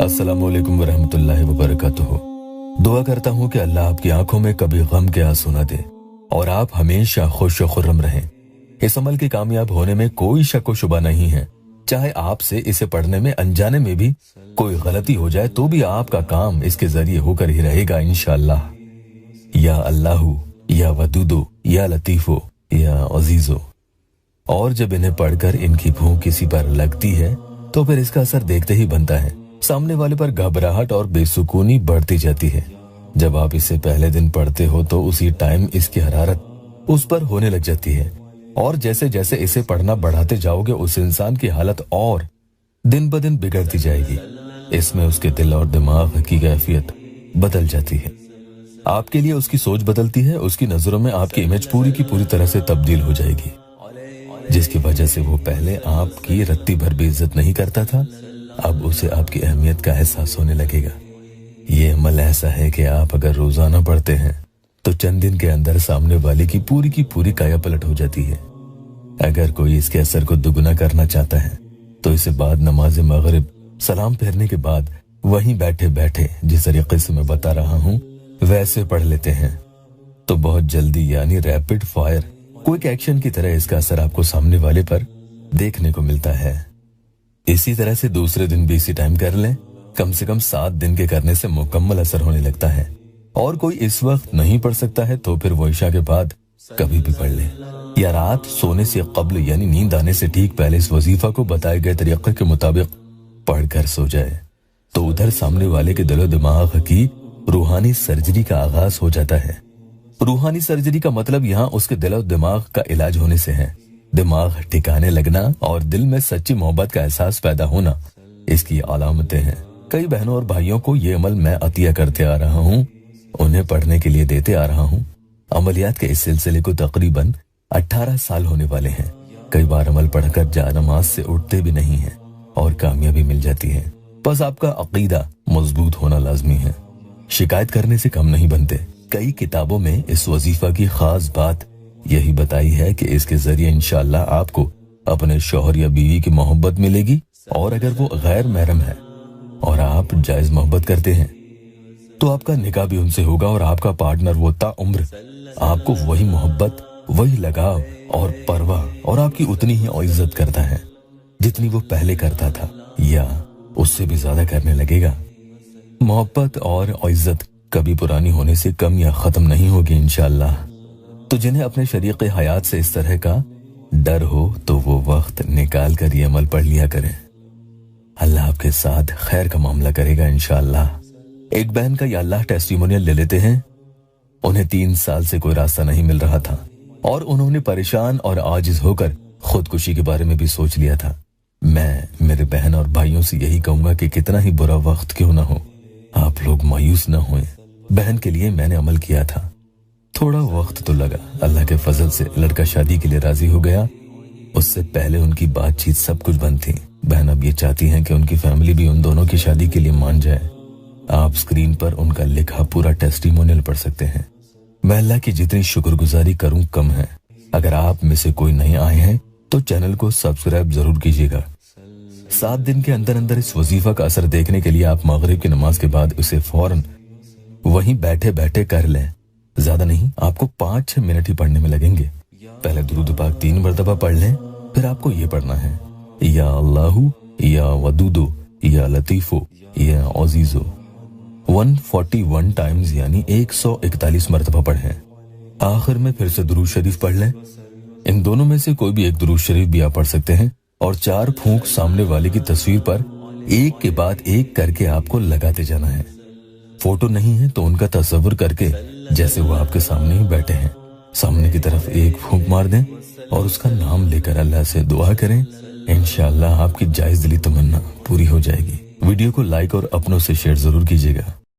अस्सलामुअलैकुम वरहमतुल्लाहि वबरकातुहू। दुआ करता हूँ कि अल्लाह आपकी आंखों में कभी गम के आंसू न दे और आप हमेशा खुश व खुर्रम रहें। इस अमल के कामयाब होने में कोई शक व शुबा नहीं है। चाहे आपसे इसे पढ़ने में अनजाने में भी कोई गलती हो जाए तो भी आपका काम इसके जरिए होकर ही रहेगा इंशाअल्लाह। या अल्लाहू, या वदूदो, या लतीफो, या अजीजो। और जब इन्हें पढ़कर इनकी भूख किसी पर लगती है तो फिर इसका असर देखते ही बनता है। सामने वाले पर घबराहट और बेसुकूनी बढ़ती जाती है। जब आप इसे पहले दिन पढ़ते हो तो उसी टाइम इसकी हरारत उस पर होने लग जाती है और जैसे जैसे इसे पढ़ना बढ़ाते जाओगे उस इंसान की हालत और दिन ब दिन बिगड़ती जाएगी। इसमें उसके दिल और दिमाग की कैफियत बदल जाती है। आपके लिए उसकी सोच बदलती है। उसकी नजरों में आपकी इमेज पूरी की पूरी तरह से तब्दील हो जाएगी, जिसकी वजह से वो पहले आपकी रत्ती भर भी इज्जत नहीं करता था, अब उसे आपकी अहमियत का एहसास होने लगेगा। ये अमल ऐसा है कि आप अगर रोजाना पढ़ते हैं तो चंद दिन के अंदर सामने वाले की पूरी काया पलट हो जाती है। अगर कोई इसके असर को दुगना करना चाहता है तो इसे बाद नमाज मगरिब सलाम फेरने के बाद वहीं बैठे बैठे जिस तरीके से मैं बता रहा हूँ वैसे पढ़ लेते हैं तो बहुत जल्दी यानी रैपिड फायर क्विक एक्शन की तरह इसका असर आपको सामने वाले पर देखने को मिलता है। इसी तरह से दूसरे दिन भी इसी टाइम कर लें। कम से कम 7 दिन के करने से मुकम्मल असर होने लगता है। और कोई इस वक्त नहीं पढ़ सकता है तो फिर वो इशा के बाद कभी भी पढ़ ले या रात सोने से कब्ल यानी नींद आने से ठीक पहले इस वजीफा को बताए गए तरीके के मुताबिक पढ़कर सो जाए तो उधर सामने वाले के दिलो दिमाग की रूहानी सर्जरी का आगाज हो जाता है। रूहानी सर्जरी का मतलब यहाँ उसके दिल और दिमाग का इलाज होने से है। दिमाग ठिकाने लगना और दिल में सच्ची मोहब्बत का एहसास पैदा होना इसकी अलामतें हैं। कई बहनों और भाइयों को ये अमल मैं अतिया करते आ रहा हूँ, उन्हें पढ़ने के लिए देते आ रहा हूँ। अमलियात के इस सिलसिले को तकरीबन 18 साल होने वाले हैं। कई बार अमल पढ़कर जा नमाज से उठते भी नहीं है और कामयाबी मिल जाती है। बस आपका अकीदा मजबूत होना लाजमी है। शिकायत करने से कम नहीं बनते। कई किताबों में इस वजीफा की खास बात यही बताई है कि इसके जरिए इंशाअल्लाह आपको अपने शौहर या बीवी की मोहब्बत मिलेगी और अगर वो गैर महरम है और आप जायज मोहब्बत करते हैं तो आपका निकाह भी उनसे होगा और आपका पार्टनर वो ताउम्र आपको वही मोहब्बत, वही लगाव और परवाह और आपकी उतनी ही इज्जत करता है जितनी वो पहले करता था या उससे भी ज्यादा करने लगेगा। मोहब्बत और इज्जत कभी पुरानी होने से कम या खत्म नहीं होगी इंशाअल्लाह। तो जिन्हें अपने शरीक हयात से इस तरह का डर हो तो वो वक्त निकाल कर ये अमल पढ़ लिया करें। अल्लाह आपके साथ खैर का मामला करेगा इंशाअल्लाह। एक बहन का या अल्लाह टेस्टिमोनियल ले लेते हैं। उन्हें 3 साल से कोई रास्ता नहीं मिल रहा था और उन्होंने परेशान और आजिज होकर खुदकुशी के बारे में भी सोच लिया था। मैं मेरे बहन और भाइयों से यही कहूंगा कि कितना ही बुरा वक्त क्यों ना हो, आप लोग मायूस न होएं। बहन के लिए मैंने अमल किया था, थोड़ा वक्त तो लगा। अल्लाह के फजल से लड़का शादी के लिए राजी हो गया। उससे पहले उनकी बातचीत सब कुछ बंद थी। बहन अब ये चाहती हैं कि उनकी फैमिली भी उन दोनों की शादी के लिए मान जाए। आप स्क्रीन पर उनका लिखा पूरा टेस्टिमोनियल पढ़ सकते हैं। मैं अल्लाह की जितनी शुक्रगुजारी करूं कम है। अगर आप में से कोई नहीं आए हैं तो चैनल को सब्सक्राइब जरूर कीजिएगा। 7 दिन के अंदर अंदर इस वजीफा का असर देखने के लिए आप मगरिब की नमाज के बाद उसे फौरन वहीं बैठे बैठे कर लें। ज्यादा नहीं, आपको 5-6 मिनट ही पढ़ने में लगेंगे। पहले दुरूद पाक 3 मरतबा पढ़ लें, फिर आपको ये पढ़ना है या अल्लाहू, या वदूदो, या लतीफो, या अजीजो 141 टाइम्स यानी 141 मरतबा पढ़ें। आखिर में फिर से दुरूद शरीफ पढ़ लें। इन दोनों में से कोई भी एक दुरूद शरीफ भी आप पढ़ सकते हैं और 4 फूंक सामने वाले की तस्वीर पर एक के बाद एक करके आपको लगाते जाना है। फोटो नहीं है तो उनका तस्वीर करके जैसे वो आपके सामने ही बैठे हैं सामने की तरफ एक फूंक मार दें और उसका नाम लेकर अल्लाह से दुआ करें। इंशाअल्लाह आपकी जायज दिली तमन्ना पूरी हो जाएगी। वीडियो को लाइक और अपनों से शेयर जरूर कीजिएगा।